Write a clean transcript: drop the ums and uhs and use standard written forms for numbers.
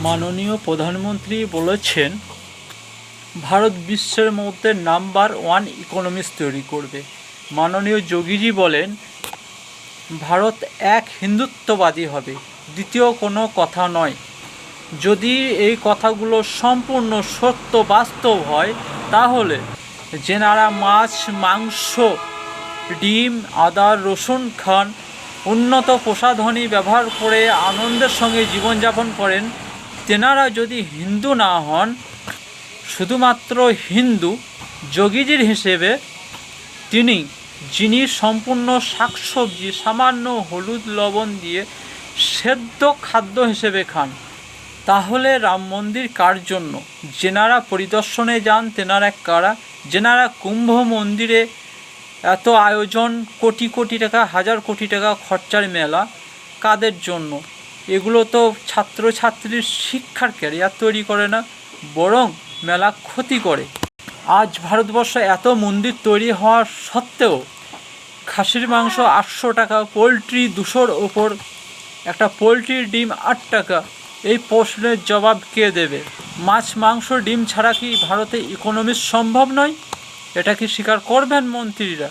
মাননীয় প্রধানমন্ত্রী বলেছেন ভারত বিশ্বের মধ্যে নাম্বার 1 ইকোনমিক্স তৈরি করবে। মাননীয় যোগীজি বলেন ভারত এক হিন্দুত্ববাদী হবে, দ্বিতীয় কোনো কথা নয়। যদি এই কথাগুলো সম্পূর্ণ সত্য বাস্তব হয় তাহলে যেনারা মাছ, মাংস, ডিম, আদা, রসুন খান, উন্নত প্রসাধনী ব্যবহার করে আনন্দের সঙ্গে জীবনযাপন করেন, তেনারা যদি হিন্দু না হন, শুধুমাত্র হিন্দু যোগীজির হিসেবে যিনি সম্পূর্ণ শাকসবজি সামান্য হলুদ লবণ দিয়ে সেদ্ধ খাদ্য হিসেবে খান, তাহলে রাম মন্দির কার জন্য? যেনারা পরিদর্শনে যান তেনারা কারা? যেনারা কুম্ভ মন্দিরে এত আয়োজন, কোটি কোটি টাকা, হাজার কোটি টাকা খরচার মেলা, কাদের জন্য? এগুলো তো ছাত্রছাত্রীর শিক্ষার ক্যারিয়ার তৈরি করে না, বরং মেলা ক্ষতি করে। আজ ভারতবর্ষে এত মন্দির তৈরি হওয়া সত্ত্বেও খাসির মাংস 800 টাকা, পোলট্রি 200-র ওপর, একটা পোলট্রির ডিম 8 টাকা। এই প্রশ্নের জবাব কে দেবে? মাছ, মাংস, ডিম ছাড়া কি ভারতে ইকোনমি সম্ভব নয়? এটা কি স্বীকার করবেন মন্ত্রীরা?